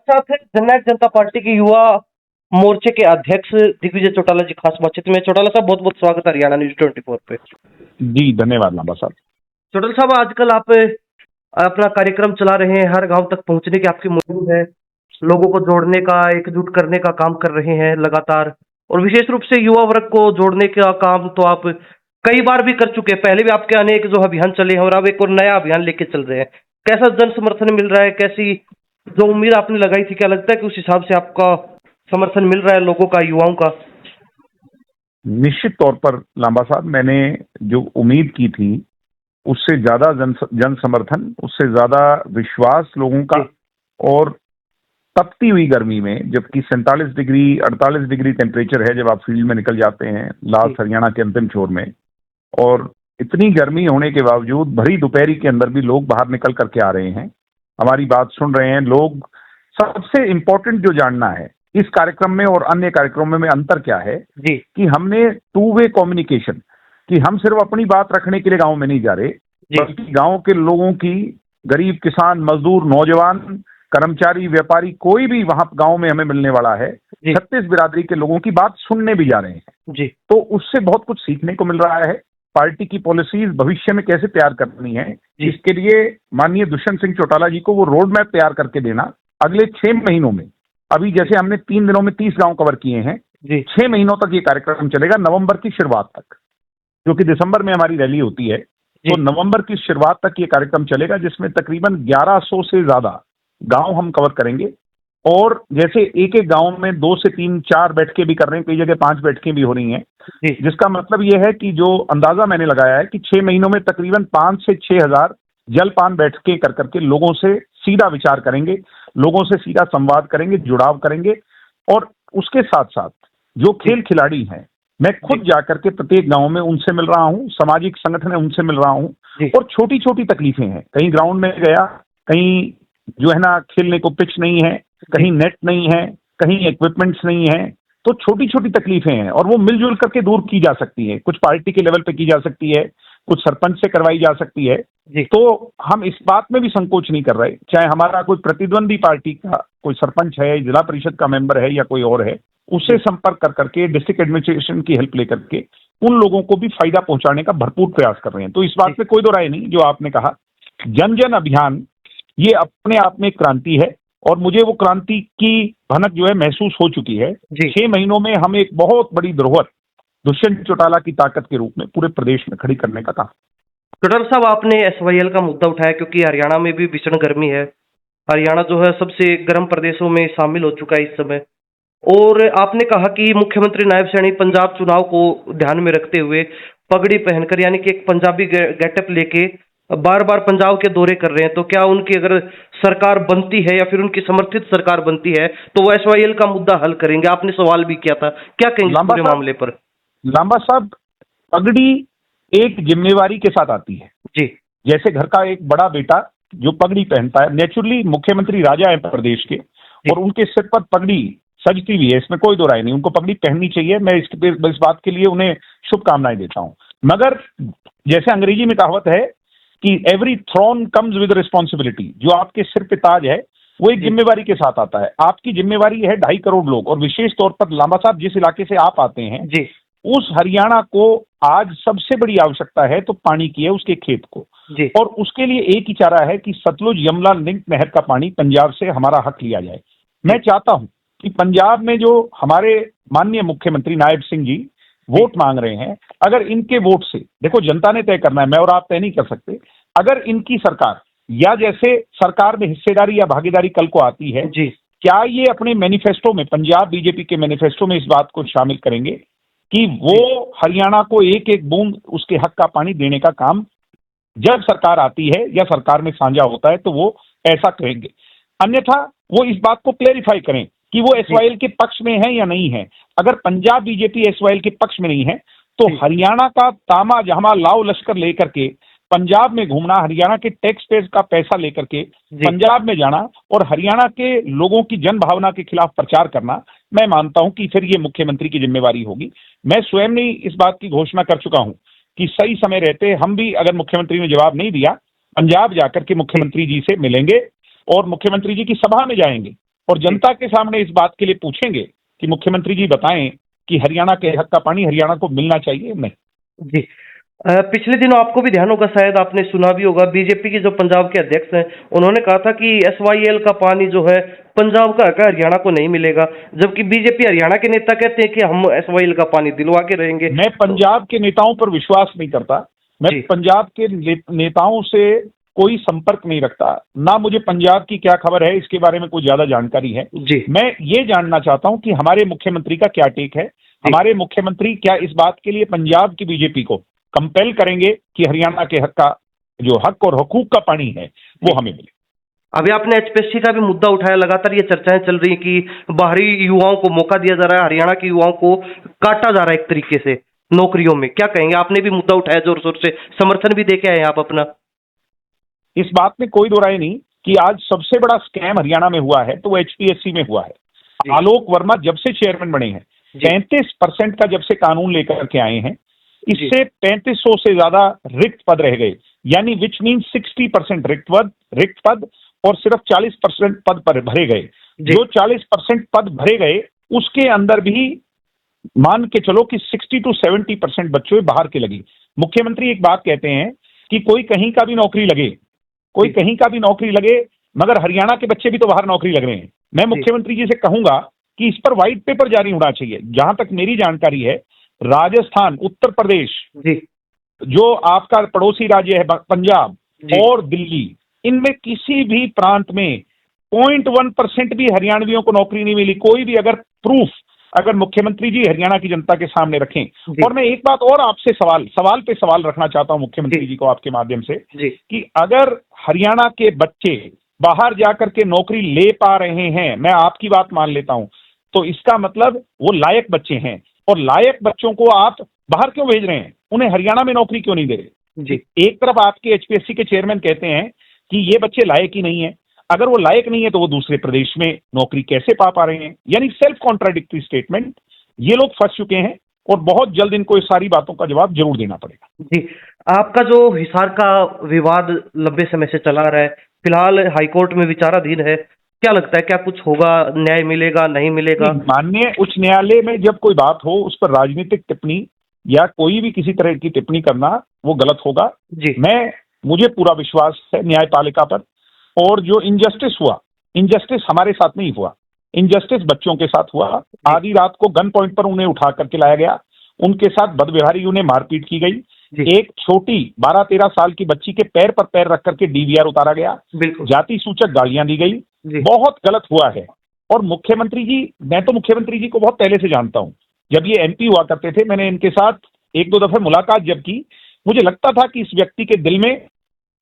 साथ है जननायक जनता पार्टी के युवा मोर्चे के अध्यक्ष दिग्विजय चौटाला जी खास बातचीत में। चौटाला साहब बहुत बहुत स्वागत है हरियाणा न्यूज 24 पे। जी धन्यवाद लांबा साहब। चौटाला साहब, आजकल आप अपना कार्यक्रम चला रहे हैं, हर गांव तक पहुंचने की आपकी मुहिम है, लोगों को जोड़ने का, एकजुट करने का काम कर रहे हैं लगातार, और विशेष रूप से युवा वर्ग को जोड़ने का काम तो आप कई बार भी कर चुके हैं। पहले भी आपके अनेक जो अभियान चले हैं और अब एक और नया अभियान लेके चल रहे हैं। कैसा जन समर्थन मिल रहा है? कैसी जो उम्मीद आपने लगाई थी, क्या लगता है कि उस हिसाब से आपका समर्थन मिल रहा है लोगों का, युवाओं का? निश्चित तौर पर लांबा साहब, मैंने जो उम्मीद की थी उससे ज्यादा जन समर्थन, उससे ज्यादा विश्वास लोगों का। और तपती हुई गर्मी में, जबकि 47 डिग्री 48 डिग्री टेम्परेचर है जब आप फील्ड में निकल जाते हैं लास्ट हरियाणा के अंतिम छोर में, और इतनी गर्मी होने के बावजूद भरी दोपहरी के अंदर भी लोग बाहर निकल करके आ रहे हैं, हमारी बात सुन रहे हैं लोग। सबसे इंपॉर्टेंट जो जानना है इस कार्यक्रम में और अन्य कार्यक्रमों में अंतर क्या है जी, कि हमने टू वे कम्युनिकेशन, कि हम सिर्फ अपनी बात रखने के लिए गांव में नहीं जा रहे, बल्कि गांव के लोगों की, गरीब, किसान, मजदूर, नौजवान, कर्मचारी, व्यापारी, कोई भी वहां गांव में हमें मिलने वाला है, 36 बिरादरी के लोगों की बात सुनने भी जा रहे हैं जी। तो उससे बहुत कुछ सीखने को मिल रहा है। पार्टी की पॉलिसीज भविष्य में कैसे तैयार करनी है, इसके लिए माननीय दुष्यंत सिंह चौटाला जी को वो रोड मैप तैयार करके देना अगले 6 महीनों में। अभी जैसे हमने 3 दिनों में 30 गांव कवर किए हैं, 6 महीनों तक ये कार्यक्रम चलेगा, नवंबर की शुरुआत तक, जो कि दिसंबर में हमारी रैली होती है। तो नवंबर की शुरुआत तक ये कार्यक्रम चलेगा, जिसमें तकरीबन 1100 से ज्यादा गांव हम कवर करेंगे। और जैसे एक एक गांव में 2 से 3 4 बैठकें भी कर रहे हैं, कई जगह 5 बैठकें भी हो रही हैं, जिसका मतलब ये है कि जो अंदाजा मैंने लगाया है कि 6 महीनों में तकरीबन 5 से 6 हजार जलपान बैठकें कर करके लोगों से सीधा विचार करेंगे, लोगों से सीधा संवाद करेंगे, जुड़ाव करेंगे। और उसके साथ साथ जो खेल खिलाड़ी हैं, मैं खुद जाकर के प्रत्येक गांव में उनसे मिल रहा हूं, सामाजिक संगठन है उनसे मिल रहा हूं, और छोटी छोटी तकलीफें हैं। कहीं ग्राउंड में गया, कहीं जो है ना खेलने को पिच नहीं है, कहीं नेट नहीं है, कहीं इक्विपमेंट्स नहीं है, तो छोटी छोटी तकलीफें हैं और वो मिलजुल करके दूर की जा सकती है। कुछ पार्टी के लेवल पे की जा सकती है, कुछ सरपंच से करवाई जा सकती है। तो हम इस बात में भी संकोच नहीं कर रहे, चाहे हमारा कोई प्रतिद्वंदी पार्टी का कोई सरपंच है, जिला परिषद का मेंबर है या कोई और है, उससे संपर्क कर करके डिस्ट्रिक्ट एडमिनिस्ट्रेशन की हेल्प लेकर के उन लोगों को भी फायदा पहुंचाने का भरपूर प्रयास कर रहे हैं। तो इस बात पे कोई दो राय नहीं, जो आपने कहा जन जन अभियान ये अपने आप में क्रांति है, और मुझे वो क्रांति की भनक जो है महसूस हो चुकी है। 6 महीनों में हम एक बहुत बड़ी धरोहर दुष्यंत चौटाला की ताकत के रूप में पूरे प्रदेश में खड़ी करने का काम। चौटाला साहब, आपने SYL का मुद्दा उठाया क्योंकि हरियाणा में भी भीषण गर्मी है। हरियाणा जो है सबसे गर्म प्रदेशों में शामिल हो चुका है इस समय, और आपने कहा कि मुख्यमंत्री नायब सैनी पंजाब चुनाव को ध्यान में रखते हुए पगड़ी पहनकर, यानी कि एक पंजाबी गेटअप लेके बार बार पंजाब के दौरे कर रहे हैं। तो क्या उनकी अगर सरकार बनती है या फिर उनकी समर्थित सरकार बनती है तो वो SYL का मुद्दा हल करेंगे? आपने सवाल भी किया था, क्या कहेंगे इस पूरे मामले पर? लांबा साहब, पगड़ी एक जिम्मेवारी के साथ आती है जी। जैसे घर का एक बड़ा बेटा जो पगड़ी पहनता है, नेचुरली मुख्यमंत्री राजा है प्रदेश के, और उनके सिर पर पगड़ी सजती भी है, इसमें कोई दो राय नहीं, उनको पगड़ी पहननी चाहिए। मैं इस बात के लिए उन्हें शुभकामनाएं देता हूं। मगर जैसे अंग्रेजी में कहावत है कि every throne comes with responsibility, जो आपके सिर पे ताज है वो एक जिम्मेवारी के साथ आता है। आपकी जिम्मेवारी है 2.5 करोड़ लोग, और विशेष तौर पर लांबा साहब जिस इलाके से आप आते हैं जी, उस हरियाणा को आज सबसे बड़ी आवश्यकता है तो पानी की है, उसके खेत को। और उसके लिए एक ही चारा है कि सतलुज यमुना लिंक नहर का पानी पंजाब से हमारा हक लिया जाए। मैं चाहता हूं कि पंजाब में जो हमारे माननीय मुख्यमंत्री नायब सिंह जी वोट मांग रहे हैं, अगर इनके वोट से, देखो जनता ने तय करना है, मैं और आप तय नहीं कर सकते, अगर इनकी सरकार या जैसे सरकार में हिस्सेदारी या भागीदारी कल को आती है, क्या ये अपने मैनिफेस्टो में, पंजाब बीजेपी के मैनिफेस्टो में इस बात को शामिल करेंगे कि वो हरियाणा को एक एक बूंद उसके हक का पानी देने का काम जब सरकार आती है या सरकार में साझा होता है तो वो ऐसा कहेंगे। अन्यथा वो इस बात को क्लेरिफाई करें कि वो SYL के पक्ष में है या नहीं है। अगर पंजाब बीजेपी SYL के पक्ष में नहीं है तो हरियाणा का तामा जहां लाव लश्कर लेकर के पंजाब में घूमना, हरियाणा के टैक्स पेयर्स का पैसा लेकर के पंजाब में जाना और हरियाणा के लोगों की जन भावना के खिलाफ प्रचार करना, मैं मानता हूं कि फिर ये मुख्यमंत्री की जिम्मेवारी होगी। मैं स्वयं ने इस बात की घोषणा कर चुका हूं कि सही समय रहते हम भी, अगर मुख्यमंत्री ने जवाब नहीं दिया, पंजाब जाकर के मुख्यमंत्री जी से मिलेंगे और मुख्यमंत्री जी की सभा में जाएंगे और जनता के सामने इस बात के लिए पूछेंगे कि मुख्यमंत्री जी बताएं कि हरियाणा के हक का पानी हरियाणा को मिलना चाहिए नहीं। जी। पिछले दिनों आपको भी ध्यान होगा, शायद आपने सुना भी होगा, बीजेपी के जो पंजाब के अध्यक्ष हैं उन्होंने कहा था कि एसवाईएल का पानी जो है पंजाब का हक है, हरियाणा को नहीं मिलेगा, जबकि बीजेपी हरियाणा के नेता कहते हैं कि हम एसवाईएल का पानी दिलवा के रहेंगे। मैं पंजाब के नेताओं पर विश्वास नहीं करता, मैं जी। पंजाब के नेताओं से कोई संपर्क नहीं रखता, ना मुझे पंजाब की क्या खबर है इसके बारे में कोई ज्यादा जानकारी है। जी। मैं ये जानना चाहता हूं कि हमारे मुख्यमंत्री का क्या टेक है, हमारे मुख्यमंत्री क्या इस बात के लिए पंजाब की बीजेपी को कंपेल करेंगे कि हरियाणा के हक का जो हक और हकूक का पानी है वो हमें मिले। अभी आपने एचपीएससी का भी मुद्दा उठाया, लगातार ये चर्चाएं चल रही हैं कि बाहरी युवाओं को मौका दिया जा रहा है, हरियाणा के युवाओं को काटा जा रहा है एक तरीके से नौकरियों में, क्या कहेंगे? आपने भी मुद्दा उठाया जोर शोर से, समर्थन भी देके आए आप अपना। इस बात में कोई दो राय नहीं कि आज सबसे बड़ा स्कैम हरियाणा में हुआ है तो वो एचपीएससी में हुआ है। आलोक वर्मा जब से चेयरमैन बने हैं 35% का जब से कानून लेकर के आए हैं, इससे 3500 से ज्यादा रिक्त पद रह गए, यानी विच मीन 60% रिक्त पद और सिर्फ 40% पद पर भरे गए। जो 40% पद भरे गए उसके अंदर भी मान के चलो कि 60 to 70% बच्चों बाहर के लगी। मुख्यमंत्री एक बात कहते हैं कि कोई कहीं का भी नौकरी लगे, कोई कहीं का भी नौकरी लगे, मगर हरियाणा के बच्चे भी तो बाहर नौकरी लग रहे हैं। मैं मुख्यमंत्री जी से कहूंगा कि इस पर व्हाइट पेपर जारी होना चाहिए। जहां तक मेरी जानकारी है, राजस्थान, उत्तर प्रदेश, जो आपका पड़ोसी राज्य है पंजाब और दिल्ली, इनमें किसी भी प्रांत में 0.1% भी हरियाणवियों को नौकरी नहीं मिली। कोई भी अगर प्रूफ अगर मुख्यमंत्री जी हरियाणा की जनता के सामने रखें। और मैं एक बात और आपसे सवाल पे सवाल रखना चाहता हूं मुख्यमंत्री जी को आपके माध्यम से कि अगर हरियाणा के बच्चे बाहर जाकर के नौकरी ले पा रहे हैं, मैं आपकी बात मान लेता हूं, तो इसका मतलब वो लायक बच्चे हैं, और लायक बच्चों को आप बाहर क्यों भेज रहे हैं? उन्हें हरियाणा में नौकरी क्यों नहीं दे रहे? एक तरफ आपके एचपीएससी के चेयरमैन कहते हैं कि ये बच्चे लायक ही नहीं है, अगर वो लायक नहीं है तो वो दूसरे प्रदेश में नौकरी कैसे पा रहे हैं? यानी सेल्फ कॉन्ट्राडिक्टरी स्टेटमेंट। ये लोग फंस चुके हैं और बहुत जल्द इनको इस सारी बातों का जवाब जरूर देना पड़ेगा। जी, आपका जो हिसार का विवाद लंबे समय से चला रहा है, फिलहाल हाईकोर्ट में विचाराधीन है, क्या लगता है क्या कुछ होगा, न्याय मिलेगा नहीं मिलेगा? माननीय उच्च न्यायालय में जब कोई बात हो उस पर राजनीतिक टिप्पणी या कोई भी किसी तरह की टिप्पणी करना वो गलत होगा। मुझे पूरा विश्वास है न्यायपालिका पर, और जो इनजस्टिस हुआ, इनजस्टिस हमारे साथ नहीं हुआ, इनजस्टिस बच्चों के साथ हुआ। आधी रात को गन पॉइंट पर उन्हें उठा करके लाया गया, उनके साथ बदव्यवहारी, उन्हें मारपीट की गई। एक छोटी 12-13 साल की बच्ची के पैर पर पैर रख करके डीवीआर उतारा गया, जाति सूचक गालियां दी गई। बहुत गलत हुआ है। और मुख्यमंत्री जी, मैं तो मुख्यमंत्री जी को बहुत पहले से जानता हूं, जब ये एमपी हुआ करते थे, मैंने इनके साथ 1-2 दफे मुलाकात जब की, मुझे लगता था कि इस व्यक्ति के दिल में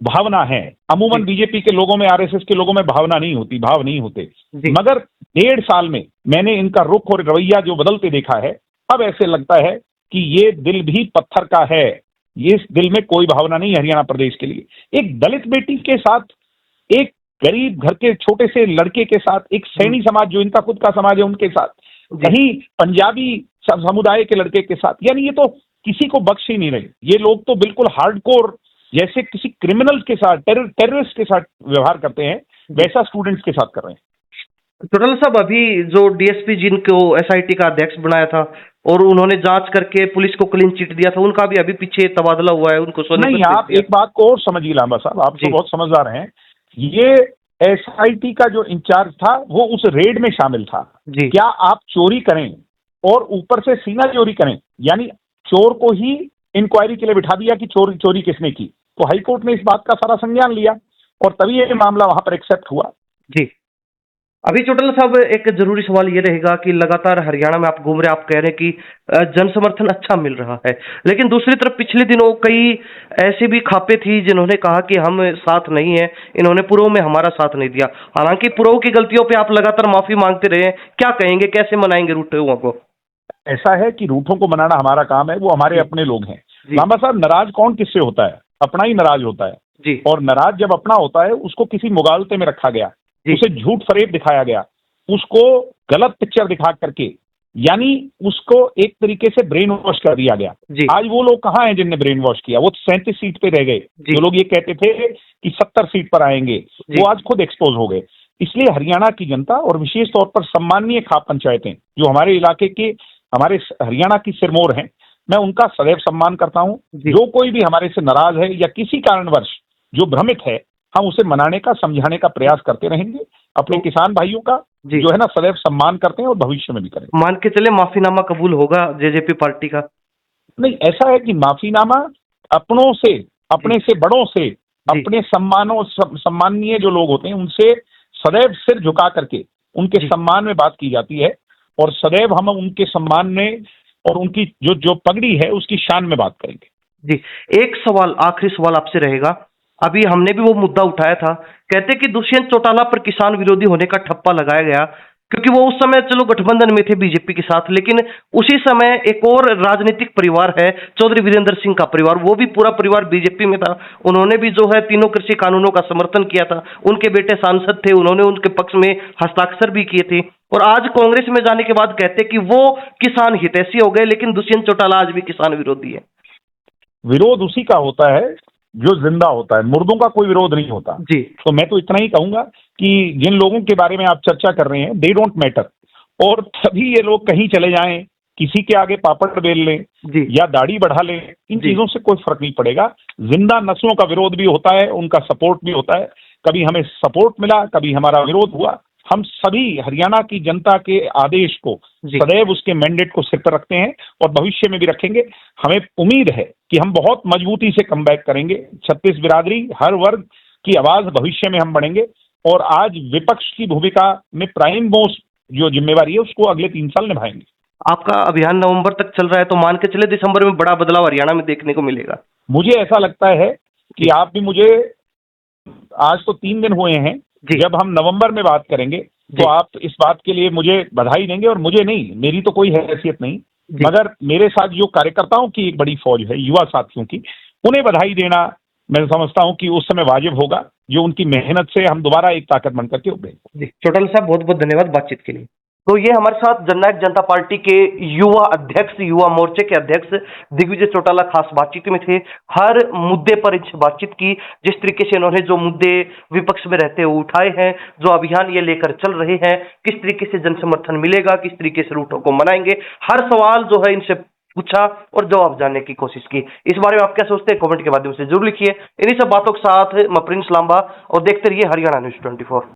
भावना है। अमूमन बीजेपी के लोगों में, आरएसएस के लोगों में भावना नहीं होती, भाव नहीं होते, मगर 1.5 साल में मैंने इनका रुख और रवैया जो बदलते देखा है, अब ऐसे लगता है कि ये दिल भी पत्थर का है, ये इस दिल में कोई भावना नहीं हरियाणा प्रदेश के लिए। एक दलित बेटी के साथ, एक गरीब घर के छोटे से लड़के के साथ, एक सैनी समाज जो इनका खुद का समाज है उनके साथ, कहीं पंजाबी समुदाय के लड़के के साथ, यानी ये तो किसी को बख्श ही नहीं रहे। ये लोग तो बिल्कुल हार्डकोर, जैसे किसी क्रिमिनल के साथ, टेररिस्ट के साथ व्यवहार करते हैं, वैसा स्टूडेंट्स के साथ कर रहे हैं। चौटाला साहब, अभी जो डीएसपी जिनको एसआईटी का अध्यक्ष बनाया था और उन्होंने जांच करके पुलिस को क्लीन चिट दिया था, उनका भी अभी पीछे तबादला हुआ है, उनको नहीं, आप एक बात को और समझिए लांबा साहब, आप तो बहुत समझदार हैं। ये एसआईटी का जो इंचार्ज था वो उस रेड में शामिल था। क्या आप चोरी करें और ऊपर से सीना चोरी करें, यानी चोर को ही इंक्वायरी के लिए बिठा दिया कि चोरी किसने की, तो हाईकोर्ट ने इस बात का सारा संज्ञान लिया और तभी ये मामला वहां पर एक्सेप्ट हुआ। अभी चौटाला साहब, एक जरूरी सवाल ये रहेगा कि लगातार हरियाणा में आप घूम रहे, आप कह रहे हैं कि जन समर्थन अच्छा मिल रहा है, लेकिन दूसरी तरफ पिछले दिनों कई ऐसी भी खापे थी जिन्होंने कहा कि हम साथ नहीं है, इन्होंने पूर्व में हमारा साथ नहीं दिया। हालांकि पूर्व की गलतियों पे आप लगातार माफी मांगते रहे, क्या कहेंगे, कैसे मनाएंगे रूठों को? ऐसा है कि रूठों को मनाना हमारा काम है, वो हमारे अपने लोग हैं। लांबा साहब, नाराज कौन किससे होता है? अपना ही नाराज होता है। और नाराज जब अपना होता है, उसको किसी मुगालते में रखा गया, उसे झूठ फरेब दिखाया गया, उसको गलत पिक्चर दिखा करके, यानी उसको एक तरीके से ब्रेन वॉश कर दिया गया। आज वो लोग कहाँ हैं जिनने ब्रेन वॉश किया? वो 37 सीट पे रह गए। जो लोग ये कहते थे कि 70 सीट पर आएंगे, वो आज खुद एक्सपोज हो गए। इसलिए हरियाणा की जनता और विशेष तौर पर सम्माननीय खाप पंचायतें जो हमारे इलाके के, हमारे हरियाणा की सिरमौर हैं, मैं उनका सदैव सम्मान करता हूं। जी। जो कोई भी हमारे से नाराज है या किसी कारणवश जो भ्रमित है, हम उसे मनाने का, समझाने का प्रयास करते रहेंगे। अपने किसान भाइयों का जी। जो है ना सदैव सम्मान करते हैं और भविष्य में भी करेंगे। मान के चले माफीनामा कबूल होगा जेजेपी पार्टी का? नहीं, ऐसा है कि माफीनामा अपनों से, अपने से बड़ों से, अपने सम्माननीय जो लोग होते हैं उनसे सदैव सिर झुका करके उनके जी। सम्मान में बात की जाती है और सदैव हम उनके सम्मान में और उनकी जो जो पगड़ी है उसकी शान में बात करेंगे। जी, एक सवाल, आखिरी सवाल आपसे रहेगा। अभी हमने भी वो मुद्दा उठाया था, कहते कि दुष्यंत चौटाला पर किसान विरोधी होने का ठप्पा लगाया गया क्योंकि वो उस समय चलो गठबंधन में थे बीजेपी के साथ, लेकिन उसी समय एक और राजनीतिक परिवार है चौधरी वीरेंद्र सिंह का परिवार, वो भी पूरा परिवार बीजेपी में था। उन्होंने भी जो है तीनों कृषि कानूनों का समर्थन किया था, उनके बेटे सांसद थे, उन्होंने उनके पक्ष में हस्ताक्षर भी किए थे। और आज कांग्रेस में जाने के बाद कहते कि वो किसान हितैषी हो गए, लेकिन दुष्यंत चौटाला आज भी किसान विरोधी है। विरोध उसी का होता है जो जिंदा होता है, मुर्दों का कोई विरोध नहीं होता। जी। तो मैं तो इतना ही कहूंगा कि जिन लोगों के बारे में आप चर्चा कर रहे हैं, दे डोंट मैटर, और तभी ये लोग कहीं चले जाएं, किसी के आगे पापड़ बेल लें जी। या दाढ़ी बढ़ा लें, इन जी। चीजों से कोई फर्क नहीं पड़ेगा। जिंदा नस्लों का विरोध भी होता है, उनका सपोर्ट भी होता है। कभी हमें सपोर्ट मिला, कभी हमारा विरोध हुआ। हम सभी हरियाणा की जनता के आदेश को, जी। सदैव उसके मैंडेट को सिर पर रखते हैं और भविष्य में भी रखेंगे। हमें उम्मीद है कि हम बहुत मजबूती से कमबैक करेंगे। छत्तीस बिरादरी, हर वर्ग की आवाज भविष्य में हम बढ़ेंगे और आज विपक्ष की भूमिका में प्राइम मोस्ट जो जिम्मेवारी है उसको अगले 3 साल निभाएंगे। आपका अभियान नवंबर तक चल रहा है, तो मान के चले दिसंबर में बड़ा बदलाव हरियाणा में देखने को मिलेगा। मुझे ऐसा लगता है कि आप भी मुझे, आज तो 3 दिन हुए हैं, जी। जब हम नवंबर में बात करेंगे जी। तो आप इस बात के लिए मुझे बधाई देंगे, और मुझे नहीं, मेरी तो कोई हैसियत नहीं, जी। मगर मेरे साथ जो कार्यकर्ताओं की एक बड़ी फौज है, युवा साथियों की, उन्हें बधाई देना मैं समझता हूं कि उस समय वाजिब होगा, जो उनकी मेहनत से हम दोबारा एक ताकत बनकर के उभरेंगे। जी, चौटाला साहब बहुत बहुत धन्यवाद बातचीत के लिए। तो ये हमारे साथ जननायक जनता पार्टी के युवा अध्यक्ष, युवा मोर्चे के अध्यक्ष दिग्विजय चौटाला खास बातचीत में थे। हर मुद्दे पर इनसे बातचीत की, जिस तरीके से इन्होंने जो मुद्दे विपक्ष में रहते हुए उठाए हैं, जो अभियान ये लेकर चल रहे हैं, किस तरीके से जन समर्थन मिलेगा, किस तरीके से रूटों को मनाएंगे, हर सवाल जो है इनसे पूछा और जवाब जानने की कोशिश की। इस बारे में आप क्या सोचते हैं, कमेंट के माध्यम से जरूर लिखिए। इन्हीं सब बातों के साथ मैं प्रिंस लांबा, और देखते रहिए हरियाणा न्यूज़ 24।